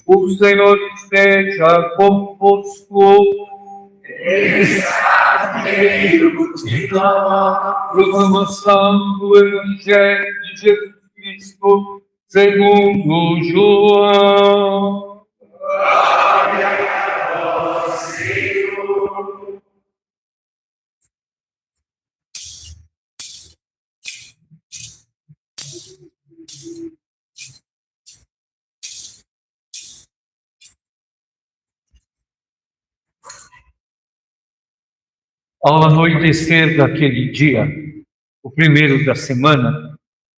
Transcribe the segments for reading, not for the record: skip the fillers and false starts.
O Senhor esteja convosco. Proclamação do Evangelho de Jesus Cristo segundo João. Glória a vós, Senhor. Ao anoitecer daquele dia, o primeiro da semana,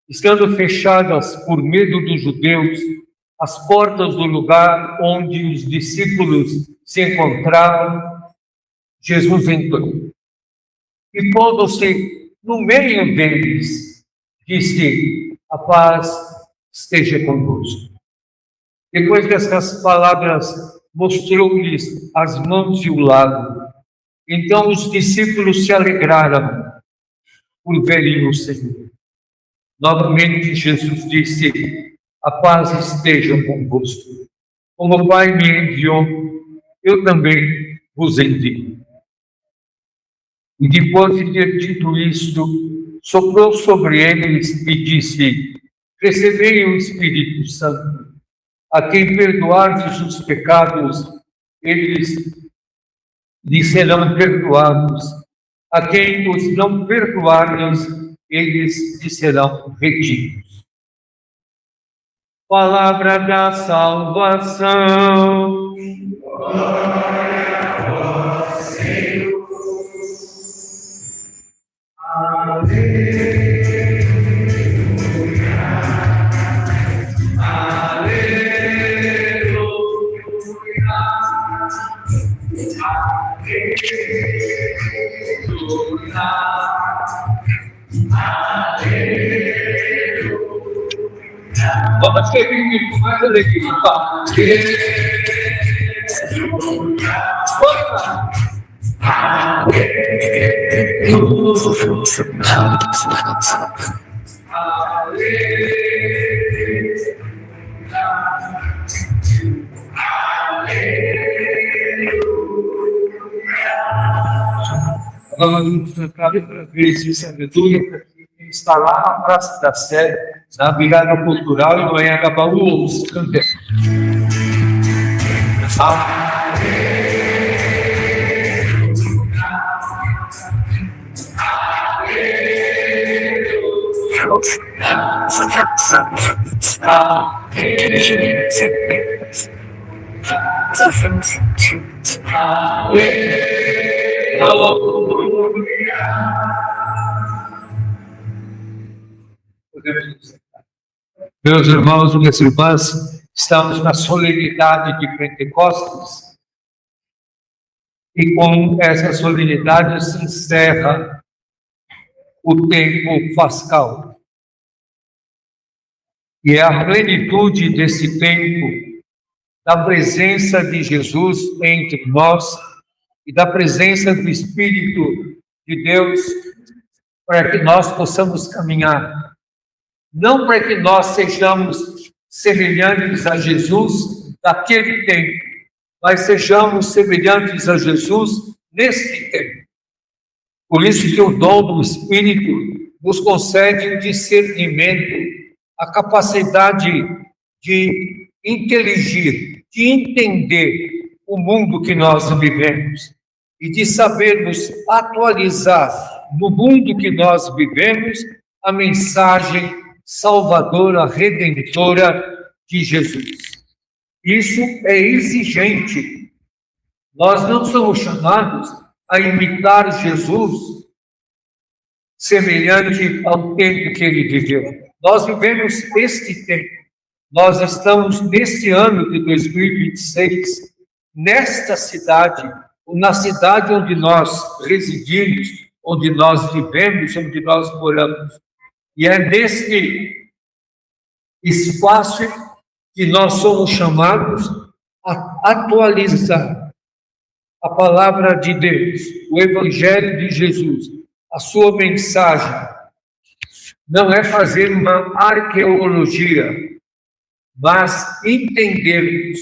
estando fechadas por medo dos judeus as portas do lugar onde os discípulos se encontravam, Jesus entrou. E pondo-se no meio deles, disse: a paz esteja convosco. Depois dessas palavras, mostrou-lhes as mãos e o lado. Então os discípulos se alegraram por verem o Senhor. Novamente Jesus disse: a paz esteja convosco. Como o Pai me enviou, eu também vos envio. E depois de ter dito isto, soprou sobre eles e disse: recebei o Espírito Santo. A quem perdoardes os pecados, eles lhe serão perdoados. A quem os não perdoardes, eles lhe serão retidos. Palavra da salvação. Glória a vós, Senhor. Aleluia. Vamos ter com mais alegria. Vamos cantar outra vez isso, aleluia, está lá na Praça da Sé, na Virada Cultural, e no Anhangabaú, os cantando. Meus irmãos e minhas irmãs, estamos na solenidade de Pentecostes e com essa solenidade se encerra o tempo pascal. E é a plenitude desse tempo, da presença de Jesus entre nós e da presença do Espírito de Deus, para que nós possamos caminhar. Não para que nós sejamos semelhantes a Jesus daquele tempo, mas sejamos semelhantes a Jesus neste tempo. Por isso que o dom do Espírito nos concede o discernimento, a capacidade de inteligir, de entender o mundo que nós vivemos e de sabermos atualizar no mundo que nós vivemos a mensagem salvadora, redentora de Jesus. Isso é exigente. Nós não somos chamados a imitar Jesus semelhante ao tempo que ele viveu. Nós vivemos este tempo. Nós estamos neste ano de 2026, nesta cidade, na cidade onde nós residimos, onde nós vivemos, onde nós moramos. E é nesse espaço que nós somos chamados a atualizar a palavra de Deus, o Evangelho de Jesus, a sua mensagem, não é fazer uma arqueologia, mas entendermos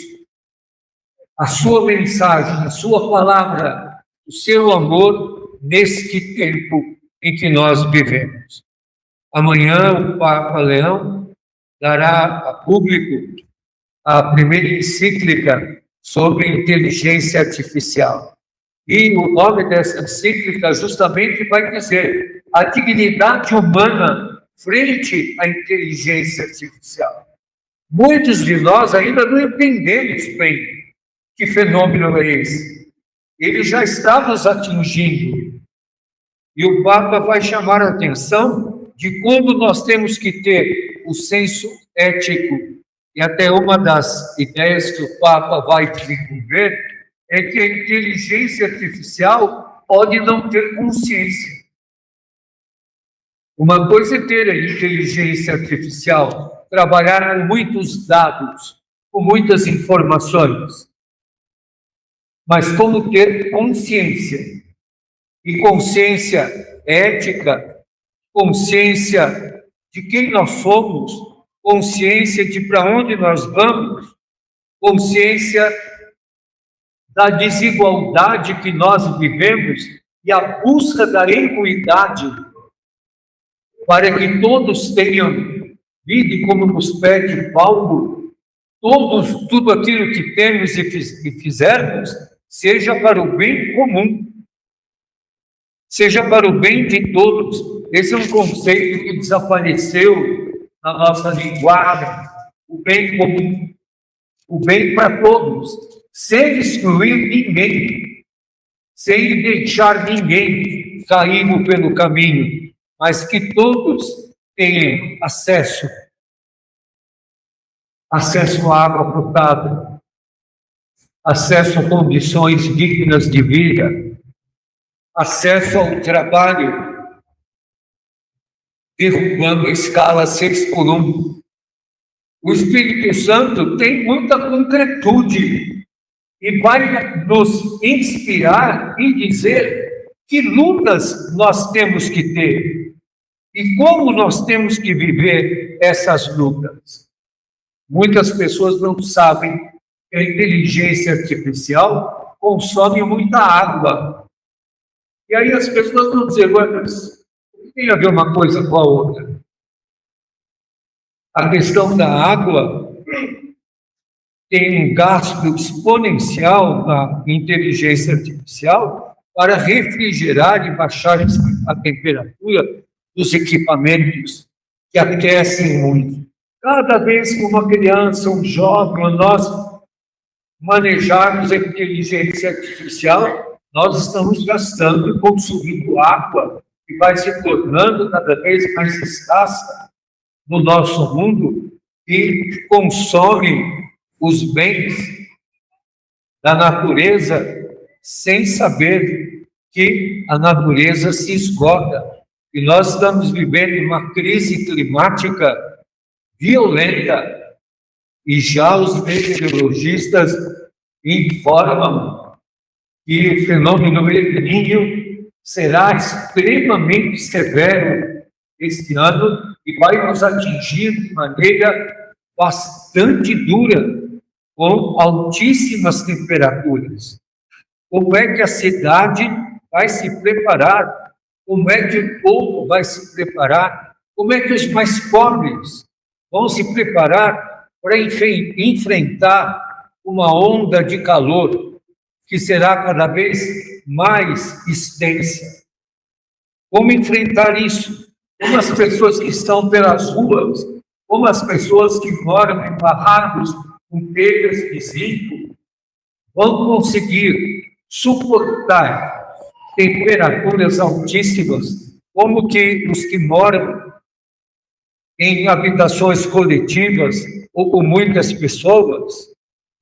a sua mensagem, a sua palavra, o seu amor neste tempo em que nós vivemos. Amanhã o Papa Leão dará a público a primeira encíclica sobre inteligência artificial. E o nome dessa encíclica justamente vai dizer a dignidade humana frente à inteligência artificial. Muitos de nós ainda não entendemos bem que fenômeno é esse. Ele já está nos atingindo. E o Papa vai chamar a atenção de como nós temos que ter o senso ético. E até uma das ideias que o Papa vai desenvolver é que a inteligência artificial pode não ter consciência. Uma coisa é ter a inteligência artificial, trabalhar com muitos dados, com muitas informações, mas como ter consciência? E consciência ética, consciência de quem nós somos, consciência de para onde nós vamos, consciência da desigualdade que nós vivemos e a busca da equidade para que todos tenham vida, e como nos pede Paulo, tudo aquilo que temos e fizermos, seja para o bem comum, seja para o bem de todos. Esse é um conceito que desapareceu na nossa linguagem, o bem comum, o bem para todos, sem excluir ninguém, sem deixar ninguém caído pelo caminho, mas que todos tenham acesso à água potável, acesso a condições dignas de vida, acesso ao trabalho, derrubando a escala 6x1. O Espírito Santo tem muita concretude e vai nos inspirar e dizer que lutas nós temos que ter e como nós temos que viver essas lutas. Muitas pessoas não sabem que a inteligência artificial consome muita água. E aí as pessoas vão dizer, mas o que tem a ver uma coisa com a outra? A questão da água tem um gasto exponencial na inteligência artificial para refrigerar e baixar a temperatura dos equipamentos que aquecem muito. Cada vez que uma criança, um jovem, nós manejarmos a inteligência artificial, nós estamos gastando e consumindo água que vai se tornando cada vez mais escassa no nosso mundo e consome os bens da natureza sem saber que a natureza se esgota. E nós estamos vivendo uma crise climática violenta e já os meteorologistas informam que o fenômeno El Niño será extremamente severo este ano e vai nos atingir de maneira bastante dura, com altíssimas temperaturas. Como é que a cidade vai se preparar? Como é que o povo vai se preparar? Como é que os mais pobres vão se preparar para enfrentar uma onda de calor que será cada vez mais extensa? Como enfrentar isso? Como as pessoas que estão pelas ruas, como as pessoas que moram em barracos com telhas de zinco, vão conseguir suportar temperaturas altíssimas, como que os que moram em habitações coletivas ou com muitas pessoas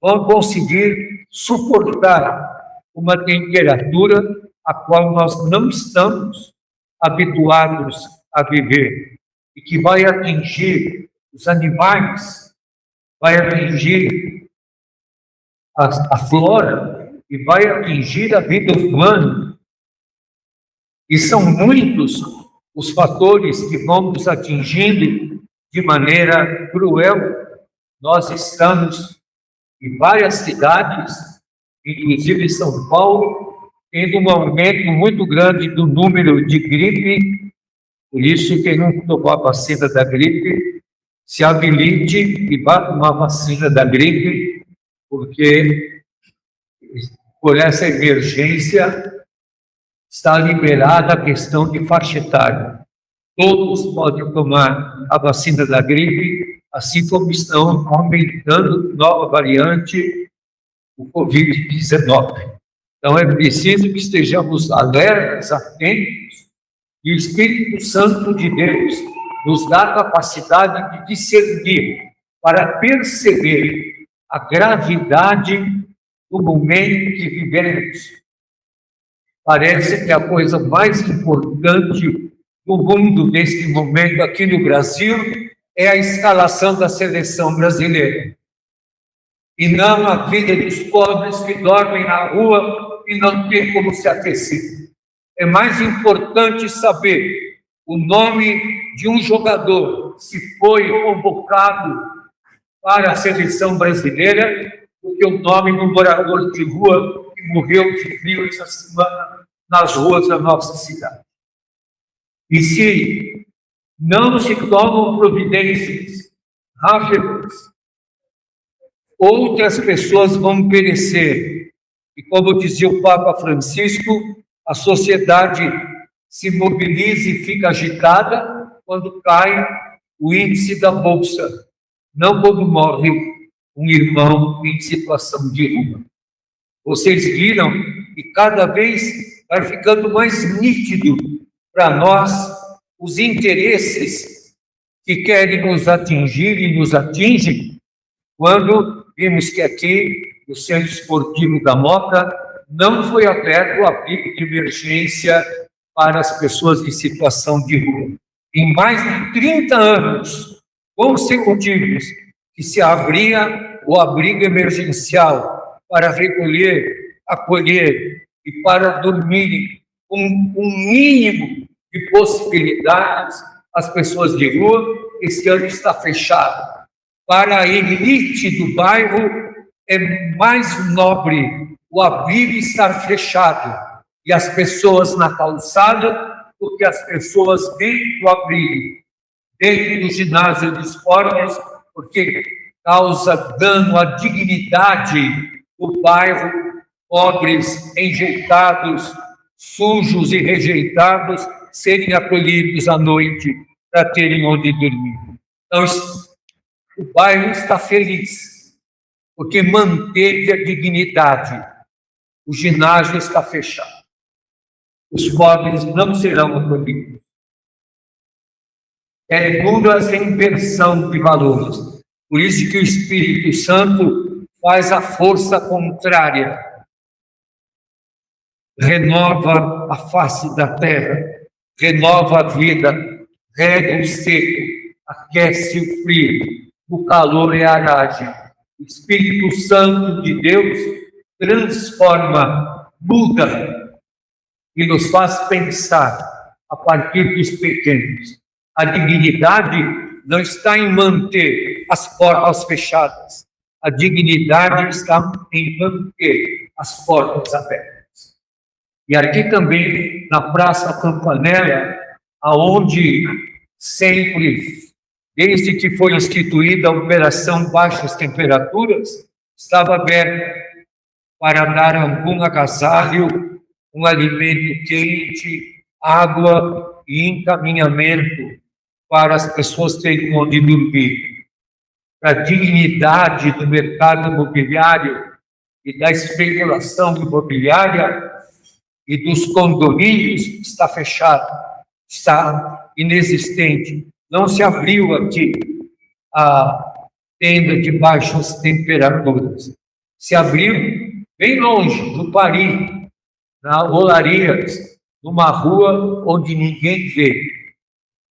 vão conseguir suportar uma temperatura a qual nós não estamos habituados a viver e que vai atingir os animais, vai atingir a flora e vai atingir a vida humana. E são muitos os fatores que vão nos atingindo de maneira cruel. Nós estamos em várias cidades, inclusive São Paulo, tendo um aumento muito grande do número de gripe. Por isso, quem não tomou a vacina da gripe, se habilite e vá tomar a vacina da gripe, porque por essa emergência está liberada a questão de faixa etária. Todos podem tomar a vacina da gripe, assim como estão aumentando nova variante, o Covid-19. Então, é preciso que estejamos alertas, atentos, e o Espírito Santo de Deus nos dá a capacidade de discernir, para perceber a gravidade do momento que vivemos. Parece que a coisa mais importante do mundo neste momento aqui no Brasil é a escalação da seleção brasileira. E não a vida dos pobres que dormem na rua e não tem como se aquecer. É mais importante saber o nome de um jogador, se foi convocado para a seleção brasileira, do que o nome de um morador de rua que morreu de frio essa semana nas ruas da nossa cidade. E se não se tomam providências rápidas, outras pessoas vão perecer. E como dizia o Papa Francisco, a sociedade se mobiliza e fica agitada quando cai o índice da Bolsa, não quando morre um irmão em situação de rua. Vocês viram que cada vez vai ficando mais nítido para nós os interesses que querem nos atingir e nos atingem, quando vimos que aqui, no Centro Esportivo da Moca, não foi aberto o abrigo de emergência para as pessoas em situação de rua. Em mais de 30 anos consecutivos que se abria o abrigo emergencial para recolher, acolher e para dormir com um mínimo de possibilidades as pessoas de rua, esse ano está fechado. Para a elite do bairro, é mais nobre o abrigo estar fechado e as pessoas na calçada do que as pessoas dentro do abrigo, dentro do ginásio de esportes, porque causa dano à dignidade do bairro, pobres, enjeitados, sujos e rejeitados, serem acolhidos à noite para terem onde dormir. Então, o bairro está feliz, porque manteve a dignidade. O ginásio está fechado. Os pobres não serão acolhidos. É pura essa inversão de valores. Por isso que o Espírito Santo faz a força contrária. Renova a face da terra, renova a vida, rega o seco, aquece o frio, o calor é a aragem. O Espírito Santo de Deus transforma, muda e nos faz pensar a partir dos pequenos. A dignidade não está em manter as portas fechadas. A dignidade está em manter as portas abertas. E aqui também, na Praça Campanella, aonde sempre, desde que foi instituída a Operação Baixas Temperaturas, estava aberto para dar algum agasalho, um alimento quente, água e encaminhamento para as pessoas terem onde dormir. Para a dignidade do mercado imobiliário e da especulação imobiliária e dos condomínios está fechado, está inexistente. Não se abriu aqui a tenda de baixas temperaturas. Se abriu bem longe, no Paris, na Olarias, numa rua onde ninguém vê,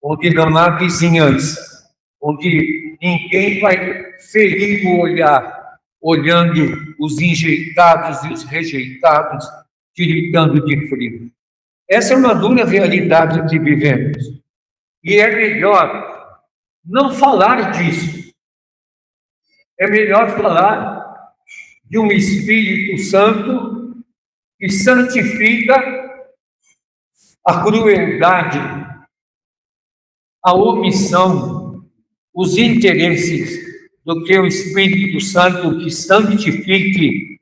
onde não há vizinhança, onde ninguém vai ferir o olhar, olhando os enjeitados e os rejeitados, tiritando de frio. Essa é uma dura realidade que vivemos. E é melhor não falar disso. É melhor falar de um Espírito Santo que santifica a crueldade, a omissão, os interesses, do que o Espírito Santo que santifique,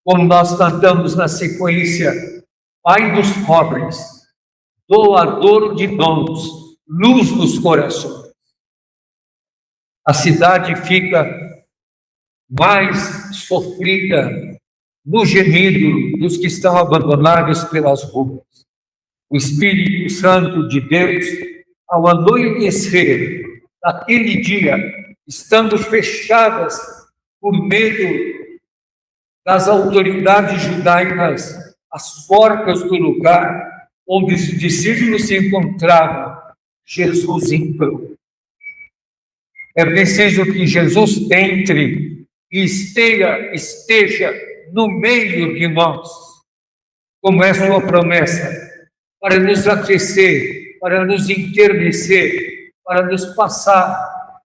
como nós cantamos na sequência, Pai dos pobres, doador de dons, luz dos corações. A cidade fica mais sofrida no gemido dos que estão abandonados pelas ruas. O Espírito Santo de Deus, ao anoitecer daquele dia, estando fechadas por medo das autoridades judaicas as portas do lugar onde os discípulos se encontravam, Jesus entrou. É preciso que Jesus entre e esteja no meio de nós, como é sua promessa, para nos aquecer, para nos enternecer, para nos passar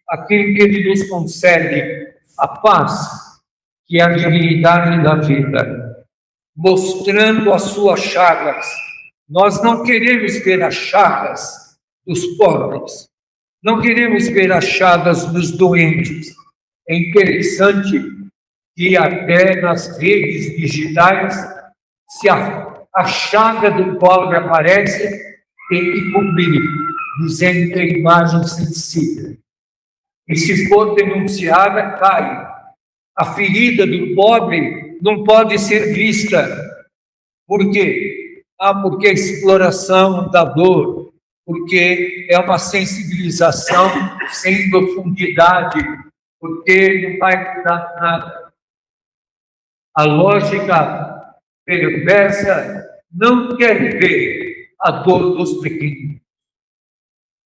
aquilo que Ele nos concede, a paz, que é a dignidade da vida, mostrando as suas chagas. Nós não queremos ver as chagas dos pobres, não queremos ver as chagas dos doentes. É interessante que até nas redes digitais, se a chaga do pobre aparece, tem que cobrir, dizendo que é imagem sensível. E se for denunciada, cai. A ferida do pobre não pode ser vista. Por quê? Porque a exploração da dor, porque é uma sensibilização sem profundidade, porque não vai mudar nada. A lógica perversa não quer ver a dor dos pequenos.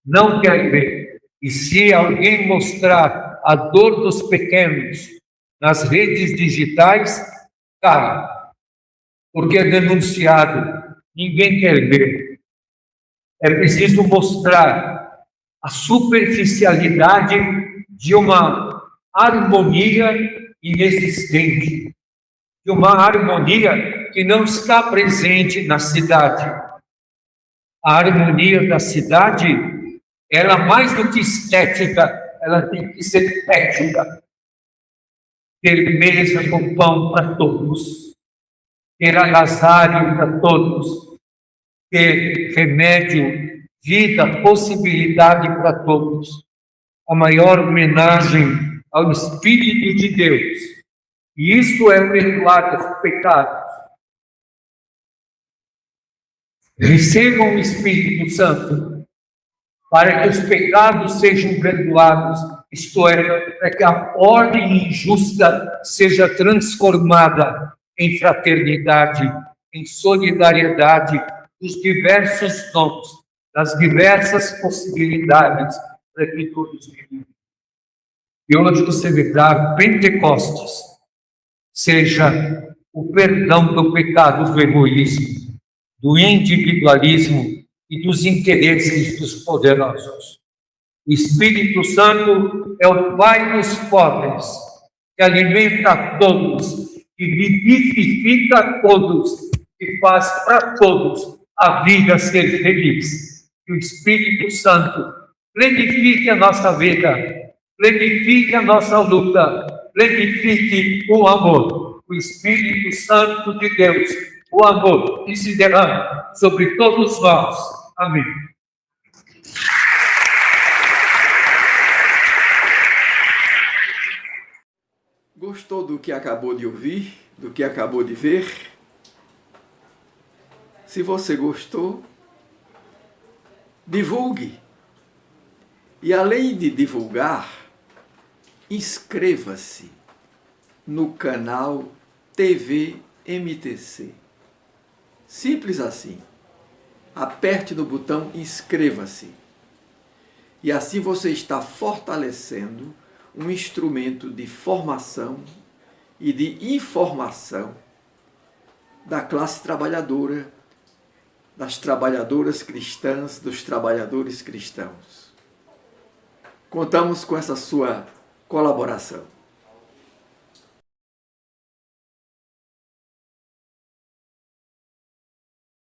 Não quer ver. E se alguém mostrar a dor dos pequenos nas redes digitais, cai. Porque é denunciado. Ninguém quer ver. É preciso mostrar a superficialidade de uma harmonia inexistente, de uma harmonia que não está presente na cidade. A harmonia da cidade, ela mais do que estética, ela tem que ser ética. Ter mesa com pão para todos, ter agasalho para todos, ter remédio, vida, possibilidade para todos. A maior homenagem ao Espírito de Deus. E isso é perdoar os pecados. Recebam o Espírito Santo para que os pecados sejam perdoados, isto é, para que a ordem injusta seja transformada em fraternidade, em solidariedade, dos diversos dons, das diversas possibilidades, para que todos vivam. E hoje o celebrar Pentecostes seja o perdão do pecado do egoísmo, do individualismo e dos interesses dos poderosos. O Espírito Santo é o Pai dos pobres, que alimenta a todos, que vivifica a todos, que faz para todos a vida ser feliz. Que o Espírito Santo plenifique a nossa vida, plenifique a nossa luta, plenifique o amor. O Espírito Santo de Deus, o amor, que se derrama sobre todos nós. Amém. Gostou do que acabou de ouvir, do que acabou de ver? Se você gostou, divulgue. E além de divulgar, inscreva-se no canal TV MTC. Simples assim. Aperte no botão inscreva-se. E assim você está fortalecendo um instrumento de formação e de informação da classe trabalhadora das trabalhadoras cristãs, dos trabalhadores cristãos. Contamos com essa sua colaboração.